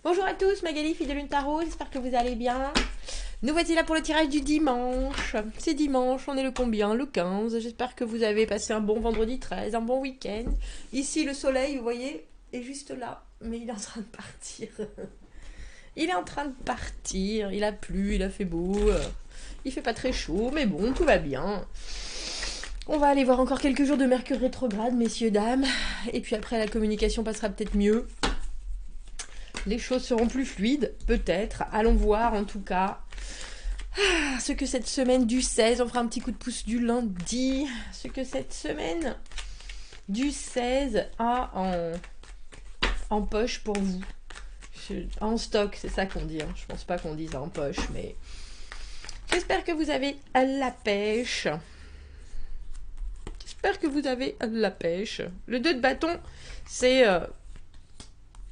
Bonjour à tous, Magali, fille de Lune Tarot, j'espère que vous allez bien. Nous voici là pour le tirage du dimanche. C'est dimanche, on est le combien? Le 15. J'espère que vous avez passé un bon vendredi 13, un bon week-end. Ici, le soleil, vous voyez, est juste là, mais il est en train de partir. Il est en train de partir, il a plu, il a fait beau. Il fait pas très chaud, mais bon, tout va bien. On va aller voir encore quelques jours de Mercure rétrograde, messieurs, dames. Et puis après, la communication passera peut-être mieux. Les choses seront plus fluides, peut-être. Allons voir en tout cas. Ce que cette semaine du 16, on fera un petit coup de pouce du lundi. Ce que cette semaine du 16 a en poche pour vous. En stock, c'est ça qu'on dit. Hein. Je pense pas qu'on dise en poche, mais j'espère que vous avez la pêche. J'espère que vous avez la pêche. Le 2 de bâton, c'est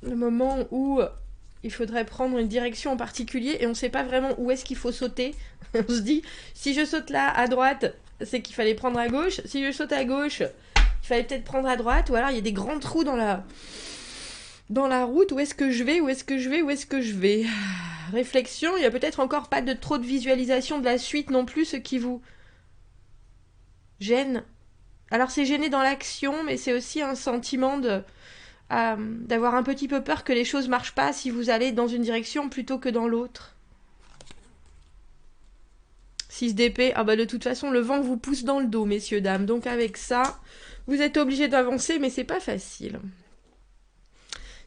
le moment où il faudrait prendre une direction en particulier et on ne sait pas vraiment où est-ce qu'il faut sauter. On se dit, si je saute là à droite, c'est qu'il fallait prendre à gauche. Si je saute à gauche, il fallait peut-être prendre à droite. Ou alors il y a des grands trous dans la route. Où est-ce que je vais? Où est-ce que je vais? Où est-ce que je vais? Réflexion, il n'y a peut-être encore pas de trop de visualisation de la suite non plus, ce qui vous gêne. Alors c'est gêné dans l'action, mais c'est aussi un sentiment d'avoir un petit peu peur que les choses marchent pas si vous allez dans une direction plutôt que dans l'autre. 6 d'épée, ah bah de toute façon le vent vous pousse dans le dos, messieurs, dames. Donc avec ça, vous êtes obligés d'avancer, mais c'est pas facile.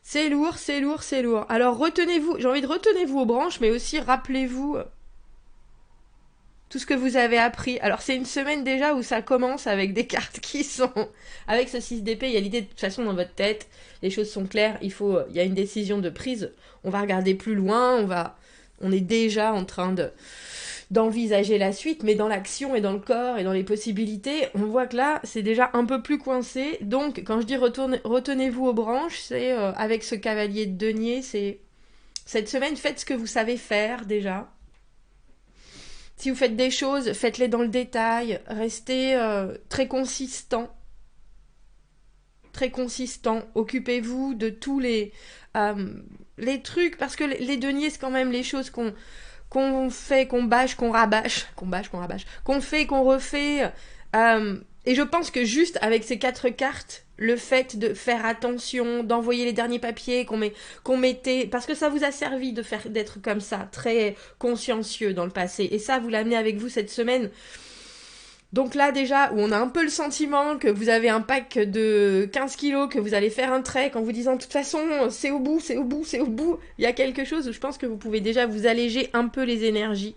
C'est lourd, c'est lourd, c'est lourd. Alors retenez-vous, j'ai envie de retenez-vous aux branches, mais aussi rappelez-vous tout ce que vous avez appris. Alors c'est une semaine déjà où ça commence avec des cartes qui sont... Avec ce 6 d'épée, il y a l'idée de toute façon dans votre tête, les choses sont claires, il y a une décision de prise, on va regarder plus loin, on est déjà en train d'envisager la suite, mais dans l'action et dans le corps et dans les possibilités, on voit que là, c'est déjà un peu plus coincé. Donc quand je dis retenez-vous aux branches, c'est avec ce cavalier de denier, c'est cette semaine, faites ce que vous savez faire déjà. Si vous faites des choses, faites-les dans le détail. Restez très consistant. Très consistant. Occupez-vous de tous les trucs. Parce que les deniers, c'est quand même les choses qu'on fait, qu'on bâche, qu'on rabâche. Qu'on fait, qu'on refait. Et je pense que juste avec ces 4 cartes, le fait de faire attention, d'envoyer les derniers papiers qu'on mettait, parce que ça vous a servi d'être comme ça, très consciencieux dans le passé, et ça vous l'amenez avec vous cette semaine. Donc là déjà, où on a un peu le sentiment que vous avez un pack de 15 kilos, que vous allez faire un trek en vous disant de toute façon c'est au bout, c'est au bout, c'est au bout, il y a quelque chose où je pense que vous pouvez déjà vous alléger un peu les énergies.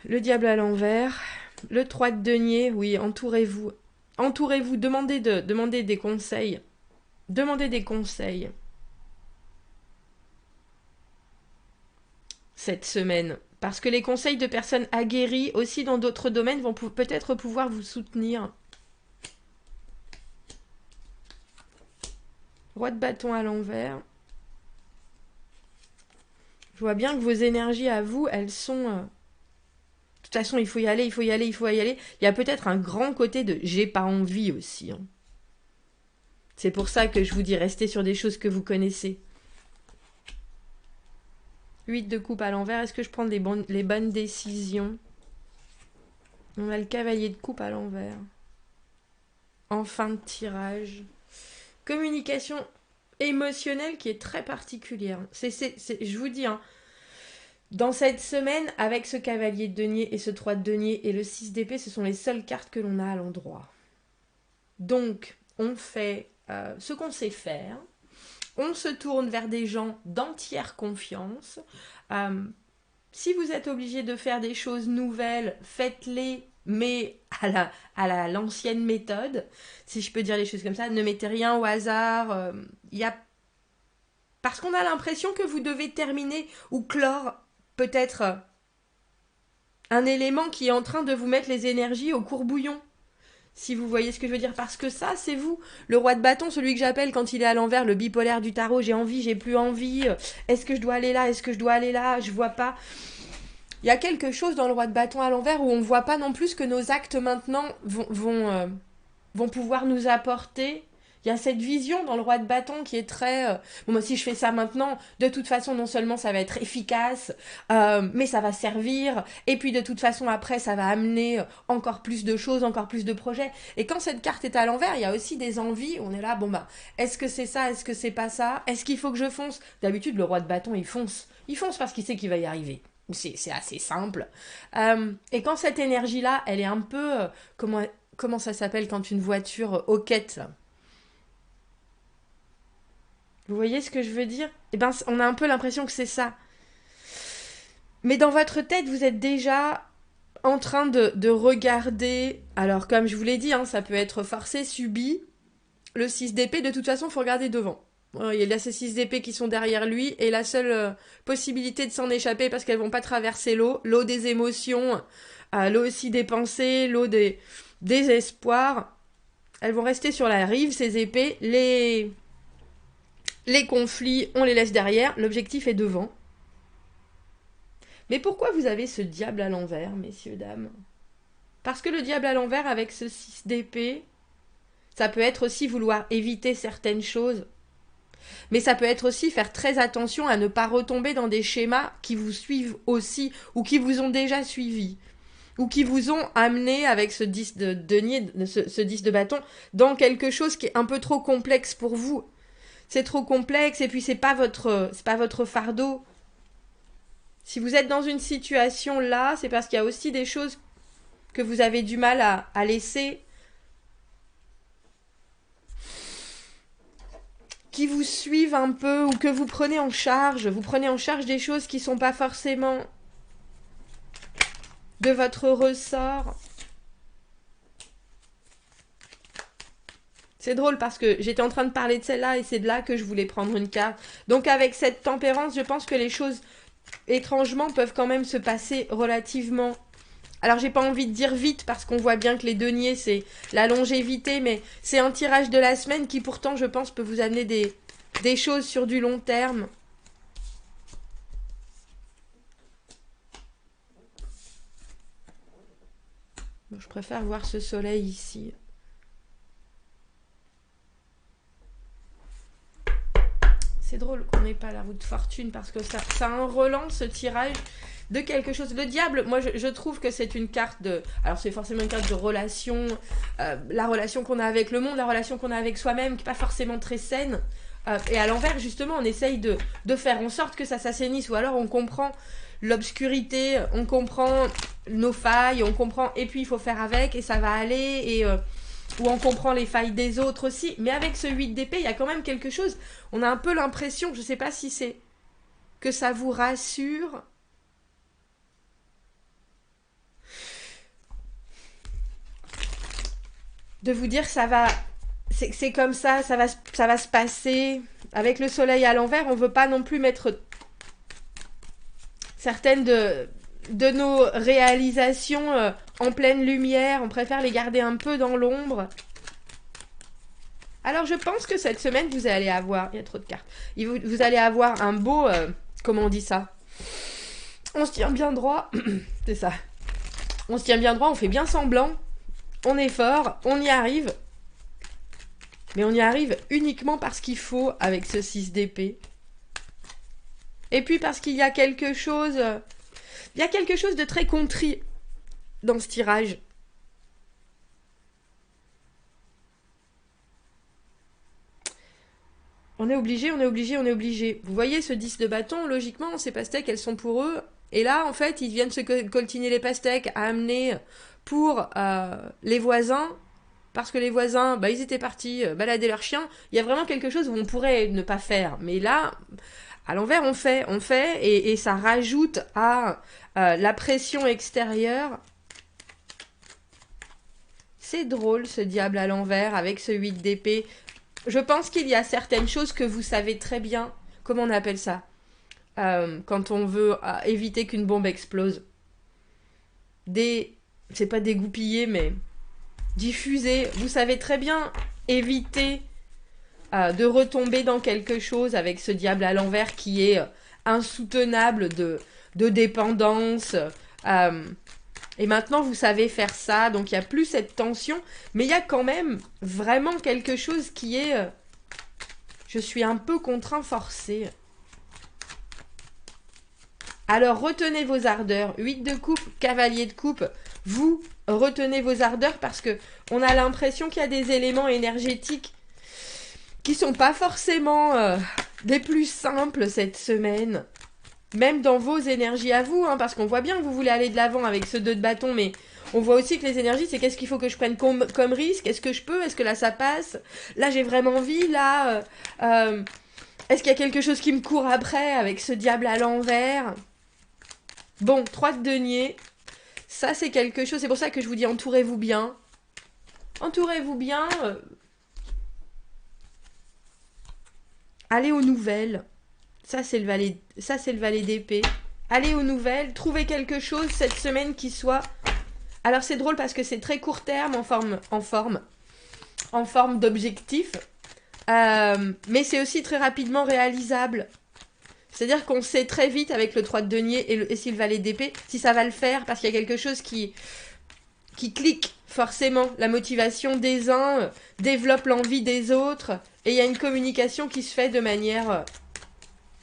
Le diable à l'envers. Le 3 de denier, oui, entourez-vous. Entourez-vous, demandez des conseils. Demandez des conseils. Cette semaine. Parce que les conseils de personnes aguerries, aussi dans d'autres domaines, vont peut-être pouvoir vous soutenir. Roi de bâton à l'envers. Je vois bien que vos énergies à vous, elles sont... De toute façon, il faut y aller, il faut y aller, il faut y aller. Il y a peut-être un grand côté de j'ai pas envie aussi. Hein. C'est pour ça que je vous dis restez sur des choses que vous connaissez. 8 de coupe à l'envers, est-ce que je prends les bonnes décisions? On a le cavalier de coupe à l'envers. En fin de tirage. Communication émotionnelle qui est très particulière. Je vous dis, hein, dans cette semaine, avec ce cavalier de denier et ce 3 de denier et le 6 d'épée, ce sont les seules cartes que l'on a à l'endroit. Donc, on fait ce qu'on sait faire. On se tourne vers des gens d'entière confiance. Si vous êtes obligé de faire des choses nouvelles, faites-les, mais à l'ancienne méthode, si je peux dire les choses comme ça. Ne mettez rien au hasard. Parce qu'on a l'impression que vous devez terminer ou clore peut-être un élément qui est en train de vous mettre les énergies au courbouillon. Si vous voyez ce que je veux dire, parce que ça, c'est vous. Le roi de bâton, celui que j'appelle quand il est à l'envers, le bipolaire du tarot, j'ai envie, j'ai plus envie, est-ce que je dois aller là, est-ce que je dois aller là, je vois pas. Il y a quelque chose dans le roi de bâton à l'envers où on ne voit pas non plus ce que nos actes maintenant vont pouvoir nous apporter. Il y a cette vision dans le roi de bâton qui est très... bon, moi, si je fais ça maintenant, de toute façon, non seulement ça va être efficace, mais ça va servir. Et puis, de toute façon, après, ça va amener encore plus de choses, encore plus de projets. Et quand cette carte est à l'envers, il y a aussi des envies. On est là, bon, bah, est-ce que c'est ça? Est-ce que c'est pas ça? Est-ce qu'il faut que je fonce? D'habitude, le roi de bâton, il fonce. Il fonce parce qu'il sait qu'il va y arriver. C'est assez simple. Et quand cette énergie-là, elle est un peu... comment ça s'appelle quand une voiture hoquette, là? Vous voyez ce que je veux dire? Eh ben, on a un peu l'impression que c'est ça. Mais dans votre tête, vous êtes déjà en train de regarder... Alors, comme je vous l'ai dit, hein, ça peut être forcé, subi. Le 6 d'épée, de toute façon, il faut regarder devant. Il y a ces 6 d'épée qui sont derrière lui, et la seule possibilité de s'en échapper, parce qu'elles vont pas traverser l'eau des émotions, l'eau aussi des pensées, l'eau des espoirs, elles vont rester sur la rive, ces épées. Les conflits, on les laisse derrière, l'objectif est devant. Mais pourquoi vous avez ce diable à l'envers, messieurs, dames? Parce que le diable à l'envers, avec ce 6 d'épée, ça peut être aussi vouloir éviter certaines choses. Mais ça peut être aussi faire très attention à ne pas retomber dans des schémas qui vous suivent aussi, ou qui vous ont déjà suivi, ou qui vous ont amené avec ce 10 de denier, ce 10 de bâton, dans quelque chose qui est un peu trop complexe pour vous. C'est trop complexe, et puis c'est pas votre fardeau. Si vous êtes dans une situation là, c'est parce qu'il y a aussi des choses que vous avez du mal à laisser, qui vous suivent un peu, ou que vous prenez en charge. Vous prenez en charge des choses qui sont pas forcément de votre ressort. C'est drôle parce que j'étais en train de parler de celle-là et c'est de là que je voulais prendre une carte. Donc avec cette tempérance, je pense que les choses, étrangement, peuvent quand même se passer relativement... Alors j'ai pas envie de dire vite parce qu'on voit bien que les deniers, c'est la longévité, mais c'est un tirage de la semaine qui pourtant, je pense, peut vous amener des choses sur du long terme. Bon, je préfère voir ce soleil ici. C'est drôle qu'on n'ait pas la roue de fortune parce que ça relance ce tirage de quelque chose. Le diable, moi je trouve que c'est une carte de... Alors c'est forcément une carte de relation, la relation qu'on a avec le monde, la relation qu'on a avec soi-même, qui n'est pas forcément très saine. Et à l'envers, justement, on essaye de faire en sorte que ça s'assainisse, ou alors on comprend l'obscurité, on comprend nos failles, on comprend, et puis il faut faire avec, et ça va aller, et... où on comprend les failles des autres aussi. Mais avec ce 8 d'épée, il y a quand même quelque chose. On a un peu l'impression, je ne sais pas si c'est que ça vous rassure. De vous dire que ça va... C'est comme ça va se passer. Avec le soleil à l'envers, on ne veut pas non plus mettre certaines de nos réalisations en pleine lumière. On préfère les garder un peu dans l'ombre. Alors je pense que cette semaine, vous allez avoir... Il y a trop de cartes. Vous allez avoir un beau... comment on dit ça? On se tient bien droit. C'est ça. On se tient bien droit, on fait bien semblant. On est fort, on y arrive. Mais on y arrive uniquement parce qu'il faut avec ce 6 d'épée. Et puis parce qu'il y a quelque chose... Il y a quelque chose de très contrit dans ce tirage. On est obligé, on est obligé, on est obligé. Vous voyez ce 10 de bâton, logiquement, ces pastèques, elles sont pour eux. Et là, en fait, ils viennent se coltiner les pastèques à amener pour les voisins. Parce que les voisins, ils étaient partis balader leurs chiens. Il y a vraiment quelque chose où on pourrait ne pas faire. Mais là, à l'envers, on fait. Et ça rajoute à la pression extérieure. C'est drôle, ce diable à l'envers, avec ce 8 d'épée. Je pense qu'il y a certaines choses que vous savez très bien. Comment on appelle ça? Quand on veut éviter qu'une bombe explose. C'est pas dégoupiller, mais diffuser. Vous savez très bien éviter de retomber dans quelque chose avec ce diable à l'envers qui est insoutenable de dépendance, Et maintenant, vous savez faire ça, donc il n'y a plus cette tension, mais il y a quand même vraiment quelque chose qui est... je suis un peu contraint forcé. Alors, retenez vos ardeurs. 8 de coupe, cavalier de coupe. Vous retenez vos ardeurs parce que on a l'impression qu'il y a des éléments énergétiques qui sont pas forcément des plus simples cette semaine. Même dans vos énergies à vous, hein, parce qu'on voit bien que vous voulez aller de l'avant avec ce 2 de bâton, mais on voit aussi que les énergies, c'est qu'est-ce qu'il faut que je prenne comme risque? Est-ce que je peux? Est-ce que là, ça passe? Là, j'ai vraiment envie, là... est-ce qu'il y a quelque chose qui me court après avec ce diable à l'envers? Bon, 3 de denier. Ça, c'est quelque chose... C'est pour ça que je vous dis, entourez-vous bien. Entourez-vous bien. Allez aux nouvelles. Ça, c'est le valet d'épée. Allez aux nouvelles. Trouvez quelque chose cette semaine qui soit... Alors, c'est drôle parce que c'est très court terme en forme d'objectif. Mais c'est aussi très rapidement réalisable. C'est-à-dire qu'on sait très vite avec le 3 de denier et si le valet d'épée, si ça va le faire, parce qu'il y a quelque chose qui clique forcément. La motivation des uns développe l'envie des autres, et il y a une communication qui se fait de manière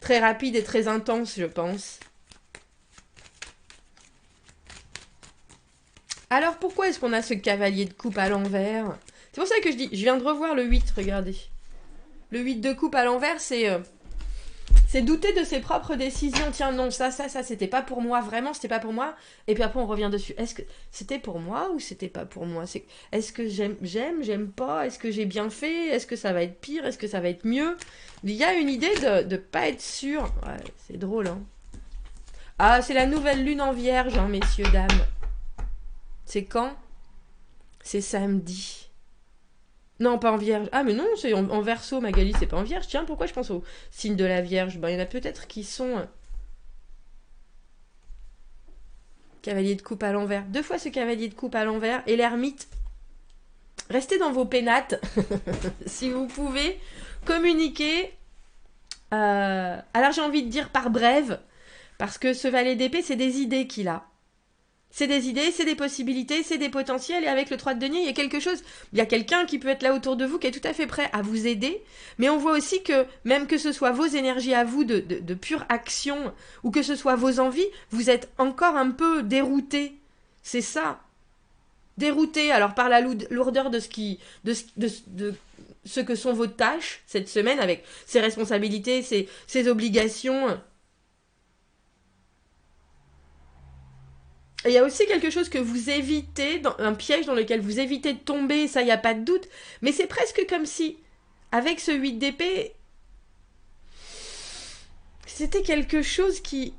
très rapide et très intense, je pense. Alors pourquoi est-ce qu'on a ce cavalier de coupe à l'envers? C'est pour ça que je dis, je viens de revoir le 8, regardez. Le 8 de coupe à l'envers, c'est douter de ses propres décisions. Tiens, non, ça, c'était pas pour moi. Vraiment, c'était pas pour moi. Et puis après, on revient dessus. Est-ce que c'était pour moi ou c'était pas pour moi? Est-ce que j'aime pas? Est-ce que j'ai bien fait? Est-ce que ça va être pire? Est-ce que ça va être mieux? Il y a une idée de pas être sûr. Ouais, c'est drôle, hein. Ah, c'est la nouvelle lune en vierge, hein, messieurs, dames. C'est quand? C'est samedi. Non, pas en vierge. Ah, mais non, c'est en verso, Magali, c'est pas en vierge. Tiens, pourquoi je pense au signe de la vierge? Ben, il y en a peut-être qui sont... Cavalier de coupe à l'envers. 2 fois ce cavalier de coupe à l'envers. Et l'ermite. Restez dans vos pénates. Si vous pouvez communiquer. Alors, j'ai envie de dire par brève. Parce que ce valet d'épée, c'est des idées qu'il a. C'est des idées, c'est des possibilités, c'est des potentiels. Et avec le 3 de denier, il y a quelque chose. Il y a quelqu'un qui peut être là autour de vous qui est tout à fait prêt à vous aider. Mais on voit aussi que, même que ce soit vos énergies à vous de pure action, ou que ce soit vos envies, vous êtes encore un peu dérouté. C'est ça. Dérouté, alors par la lourdeur de ce que sont vos tâches cette semaine, avec ses responsabilités, ses obligations. Il y a aussi quelque chose que vous évitez, un piège dans lequel vous évitez de tomber, ça, il n'y a pas de doute. Mais c'est presque comme si, avec ce 8 d'épée, c'était quelque chose qui...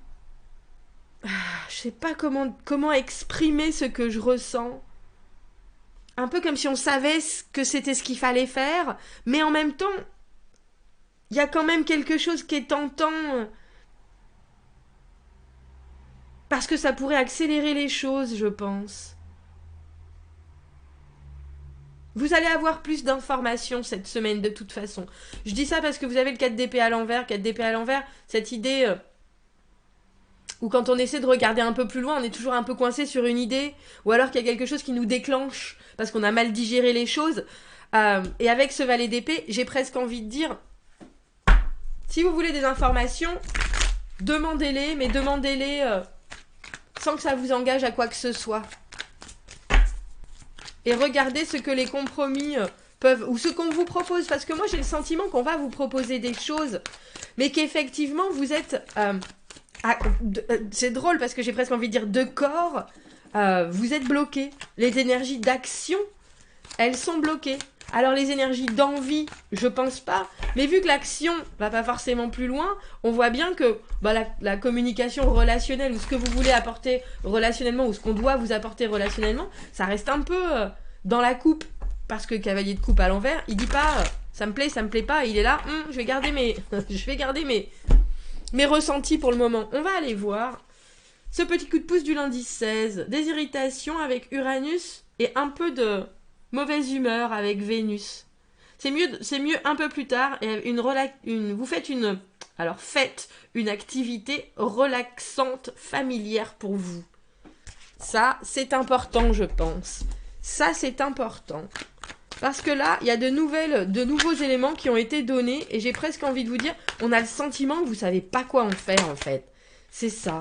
je sais pas comment exprimer ce que je ressens. Un peu comme si on savait que c'était ce qu'il fallait faire, mais en même temps, il y a quand même quelque chose qui est tentant... Parce que ça pourrait accélérer les choses, je pense. Vous allez avoir plus d'informations cette semaine de toute façon. Je dis ça parce que vous avez le 4 d'épée à l'envers. 4 d'épée à l'envers, cette idée où quand on essaie de regarder un peu plus loin, on est toujours un peu coincé sur une idée. Ou alors qu'il y a quelque chose qui nous déclenche parce qu'on a mal digéré les choses. Et avec ce valet d'épée, j'ai presque envie de dire, si vous voulez des informations, demandez-les, mais demandez-les... sans que ça vous engage à quoi que ce soit. Et regardez ce que les compromis peuvent... ou ce qu'on vous propose. Parce que moi, j'ai le sentiment qu'on va vous proposer des choses, mais qu'effectivement, vous êtes... c'est drôle parce que j'ai presque envie de dire de corps. Vous êtes bloqué. Les énergies d'action, elles sont bloquées. Alors les énergies d'envie, je pense pas. Mais vu que l'action va pas forcément plus loin, on voit bien que la communication relationnelle ou ce que vous voulez apporter relationnellement ou ce qu'on doit vous apporter relationnellement, ça reste un peu dans la coupe. Parce que cavalier de coupe à l'envers, il dit pas ça me plaît pas. Il est là, je vais garder mes ressentis pour le moment. On va aller voir ce petit coup de pouce du lundi 16. Des irritations avec Uranus et un peu de... mauvaise humeur avec Vénus. C'est mieux un peu plus tard. Et faites une activité relaxante, familière pour vous. Ça, c'est important, je pense. Ça, c'est important. Parce que là, il y a de nouveaux éléments qui ont été donnés. Et j'ai presque envie de vous dire, on a le sentiment que vous savez pas quoi en faire, en fait. C'est ça.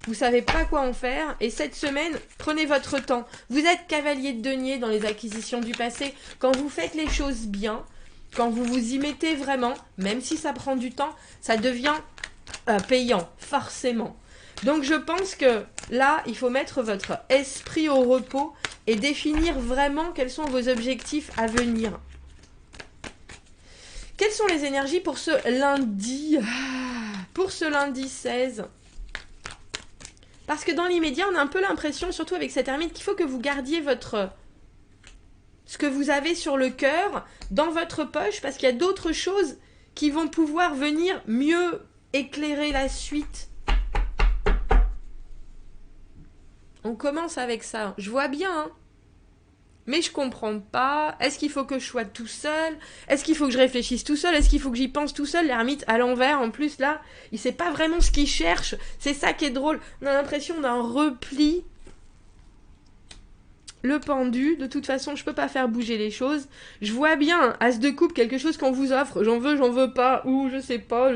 Vous savez pas quoi en faire. Et cette semaine, prenez votre temps. Vous êtes cavalier de denier dans les acquisitions du passé. Quand vous faites les choses bien, quand vous vous y mettez vraiment, même si ça prend du temps, ça devient payant, forcément. Donc je pense que là, il faut mettre votre esprit au repos et définir vraiment quels sont vos objectifs à venir. Quelles sont les énergies pour ce lundi? Pour ce lundi 16. Parce que dans l'immédiat, on a un peu l'impression, surtout avec cette ermite, qu'il faut que vous gardiez ce que vous avez sur le cœur dans votre poche, parce qu'il y a d'autres choses qui vont pouvoir venir mieux éclairer la suite. On commence avec ça. Je vois bien, hein. Mais je comprends pas. Est-ce qu'il faut que je sois tout seul? Est-ce qu'il faut que je réfléchisse tout seul? Est-ce qu'il faut que j'y pense tout seul? L'ermite à l'envers, en plus, là, il sait pas vraiment ce qu'il cherche. C'est ça qui est drôle. On a l'impression d'un repli. Le pendu, de toute façon, je peux pas faire bouger les choses. Je vois bien, as de coupe, quelque chose qu'on vous offre. J'en veux pas. Ou je sais pas.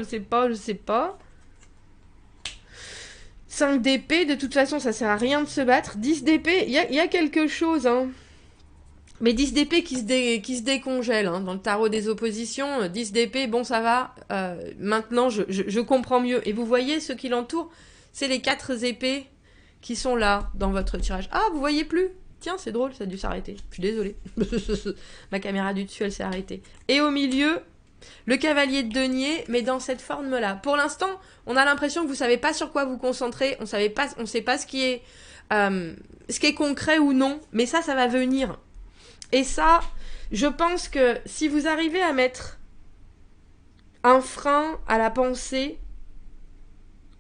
5 d'épée, de toute façon, ça sert à rien de se battre. 10 d'épée, il y a quelque chose, hein. Mais 10 d'épée qui se décongèle, hein. Dans le tarot des oppositions, 10 d'épée, bon, ça va. Maintenant, je comprends mieux. Et vous voyez, ce qui l'entoure, c'est les 4 épées qui sont là, dans votre tirage. Ah, vous voyez plus? Tiens, c'est drôle, ça a dû s'arrêter. Je suis désolée. Ma caméra du dessus, elle s'est arrêtée. Et au milieu, le cavalier de denier, mais dans cette forme-là. Pour l'instant, on a l'impression que vous savez pas sur quoi vous concentrer. On sait pas ce qui est concret ou non. Mais ça va venir. Et ça, je pense que si vous arrivez à mettre un frein à la pensée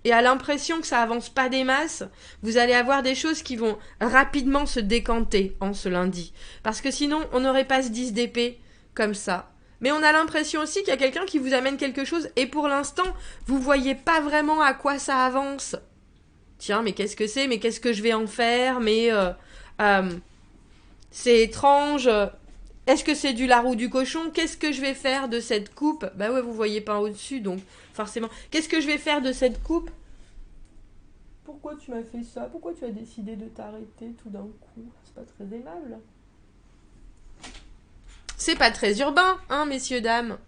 et à l'impression que ça avance pas des masses, vous allez avoir des choses qui vont rapidement se décanter en ce lundi. Parce que sinon, on n'aurait pas ce 10 d'épée comme ça. Mais on a l'impression aussi qu'il y a quelqu'un qui vous amène quelque chose et pour l'instant, vous voyez pas vraiment à quoi ça avance. Tiens, mais qu'est-ce que c'est? Mais qu'est-ce que je vais en faire? Mais c'est étrange. Est-ce que c'est du lard ou du cochon? Qu'est-ce que je vais faire de cette coupe? Bah ouais, vous voyez pas au-dessus, donc forcément. Qu'est-ce que je vais faire de cette coupe? Pourquoi tu m'as fait ça? Pourquoi tu as décidé de t'arrêter tout d'un coup? C'est pas très aimable. C'est pas très urbain, hein, messieurs, dames.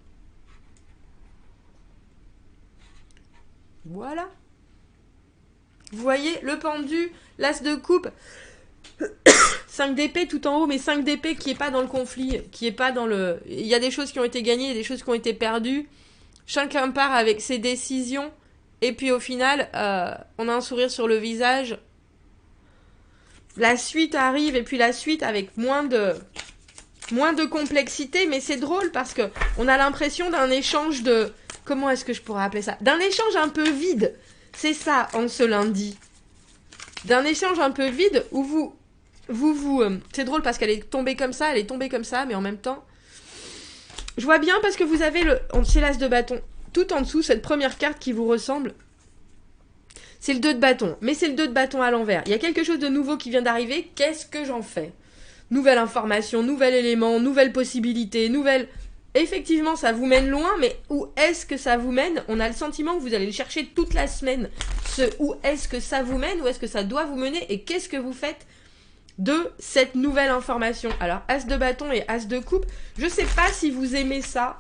Voilà. Vous voyez, le pendu, l'as de coupe... 5 d'épée tout en haut, mais 5 d'épée qui est pas dans le conflit, qui est pas dans le... Il y a des choses qui ont été gagnées, il y a des choses qui ont été perdues. Chacun part avec ses décisions. Et puis au final, on a un sourire sur le visage. La suite arrive, et puis la suite avec moins de complexité. Mais c'est drôle parce que on a l'impression d'un échange de... Comment est-ce que je pourrais appeler ça? D'un échange un peu vide. C'est ça, en ce lundi. D'un échange un peu vide où vous c'est drôle parce qu'elle est tombée comme ça, mais en même temps, je vois bien parce que vous avez c'est l'as de bâton. Tout en dessous, cette première carte qui vous ressemble, c'est le 2 de bâton. Mais c'est le 2 de bâton à l'envers. Il y a quelque chose de nouveau qui vient d'arriver. Qu'est-ce que j'en fais? Nouvelle information, nouvel élément, nouvelle possibilité, nouvelle... Effectivement, ça vous mène loin, mais où est-ce que ça vous mène? On a le sentiment que vous allez le chercher toute la semaine. Où est-ce que ça vous mène? Où est-ce que ça doit vous mener? Et qu'est-ce que vous faites de cette nouvelle information? Alors, as de bâton et as de coupe, je sais pas si vous aimez ça,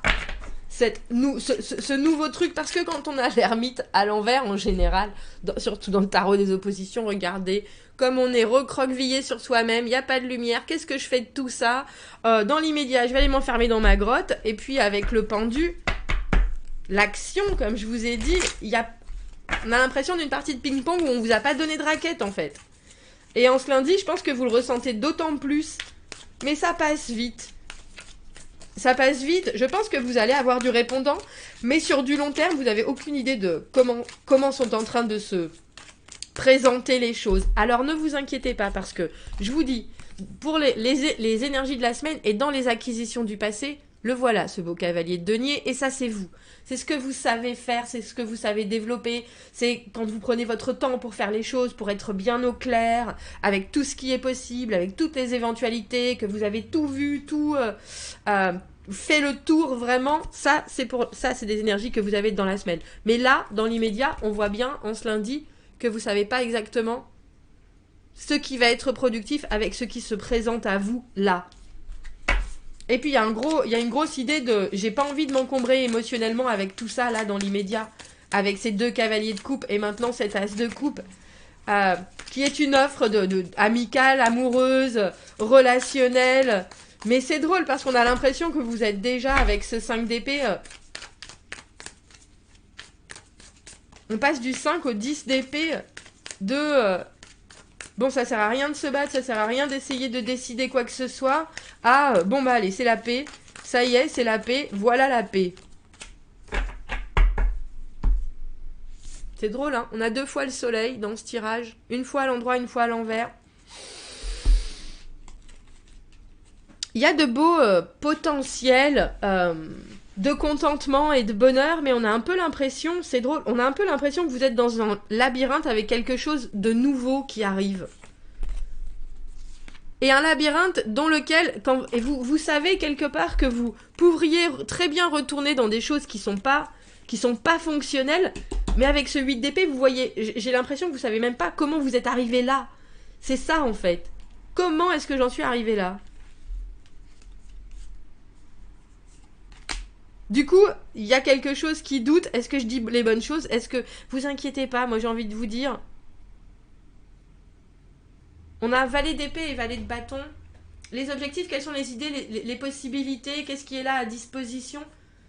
ce nouveau truc, parce que quand on a l'ermite à l'envers, en général, surtout dans le tarot des oppositions, regardez, comme on est recroquevillé sur soi-même, il n'y a pas de lumière, qu'est-ce que je fais de tout ça? Dans l'immédiat, je vais aller m'enfermer dans ma grotte, et puis avec le pendu, l'action, comme je vous ai dit, on a l'impression d'une partie de ping-pong où on vous a pas donné de raquette, en fait. Et en ce lundi, je pense que vous le ressentez d'autant plus. Mais ça passe vite. Ça passe vite. Je pense que vous allez avoir du répondant. Mais sur du long terme, vous n'avez aucune idée de comment sont en train de se présenter les choses. Alors ne vous inquiétez pas parce que, je vous dis, pour les énergies de la semaine et dans les acquisitions du passé, Le voilà, ce beau cavalier de denier, et ça c'est vous. C'est ce que vous savez faire, c'est ce que vous savez développer, c'est quand vous prenez votre temps pour faire les choses, pour être bien au clair, avec tout ce qui est possible, avec toutes les éventualités, que vous avez tout vu, tout fait le tour vraiment, ça c'est des énergies que vous avez dans la semaine. Mais là, dans l'immédiat, on voit bien en ce lundi que vous savez pas exactement ce qui va être productif avec ce qui se présente à vous là. Et puis il y a une grosse idée de j'ai pas envie de m'encombrer émotionnellement avec tout ça là dans l'immédiat, avec ces 2 cavaliers de coupe et maintenant cet as de coupe, qui est une offre de amicale, amoureuse, relationnelle. Mais c'est drôle parce qu'on a l'impression que vous êtes déjà avec ce 5 d'épée. On passe du 5 au 10 d'épée de... bon, ça sert à rien de se battre, ça sert à rien d'essayer de décider quoi que ce soit. Ah, bon bah allez, c'est la paix. Ça y est, c'est la paix. Voilà la paix. C'est drôle, hein. On a 2 fois le soleil dans ce tirage. Une fois à l'endroit, une fois à l'envers. Il y a de beaux potentiels de contentement et de bonheur, mais on a un peu l'impression, c'est drôle, on a un peu l'impression que vous êtes dans un labyrinthe avec quelque chose de nouveau qui arrive. Et un labyrinthe dans lequel, et vous savez quelque part que vous pourriez très bien retourner dans des choses qui sont pas fonctionnelles, mais avec ce 8 d'épée, vous voyez, j'ai l'impression que vous savez même pas comment vous êtes arrivé là. C'est ça en fait. Comment est-ce que j'en suis arrivé là ? Du coup, il y a quelque chose qui doute. Est-ce que je dis les bonnes choses? Est-ce que... Vous inquiétez pas, moi j'ai envie de vous dire... On a valet d'épée et valet de bâton. Les objectifs, quelles sont les idées, les possibilités, qu'est-ce qui est là à disposition?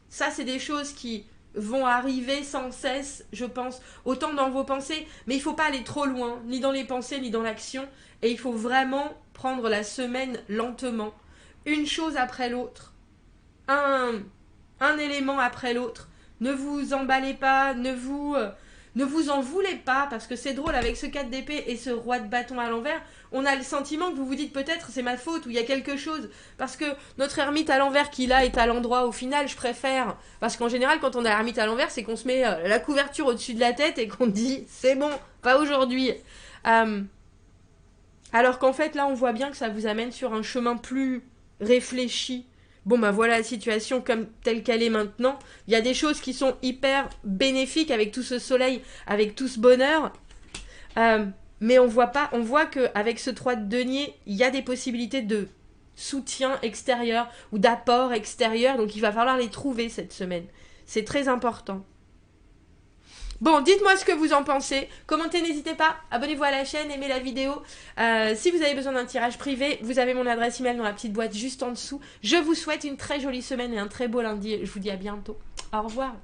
Ça, c'est des choses qui vont arriver sans cesse, je pense, autant dans vos pensées. Mais il ne faut pas aller trop loin, ni dans les pensées, ni dans l'action. Et il faut vraiment prendre la semaine lentement. Une chose après l'autre. Un élément après l'autre. Ne vous emballez pas, ne vous en voulez pas, parce que c'est drôle, avec ce 4 d'épée et ce roi de bâton à l'envers, on a le sentiment que vous vous dites peut-être c'est ma faute ou il y a quelque chose, parce que notre ermite à l'envers qui là est à l'endroit, au final je préfère, parce qu'en général quand on a l'ermite à l'envers c'est qu'on se met la couverture au-dessus de la tête et qu'on dit c'est bon, pas aujourd'hui. Alors qu'en fait là on voit bien que ça vous amène sur un chemin plus réfléchi. Bon bah voilà la situation comme telle qu'elle est maintenant. Il y a des choses qui sont hyper bénéfiques avec tout ce soleil, avec tout ce bonheur. Mais on voit qu'avec ce 3 de denier, il y a des possibilités de soutien extérieur ou d'apport extérieur. Donc il va falloir les trouver cette semaine. C'est très important. Bon, dites-moi ce que vous en pensez. Commentez, n'hésitez pas. Abonnez-vous à la chaîne, aimez la vidéo. Si vous avez besoin d'un tirage privé, vous avez mon adresse email dans la petite boîte juste en dessous. Je vous souhaite une très jolie semaine et un très beau lundi. Je vous dis à bientôt. Au revoir.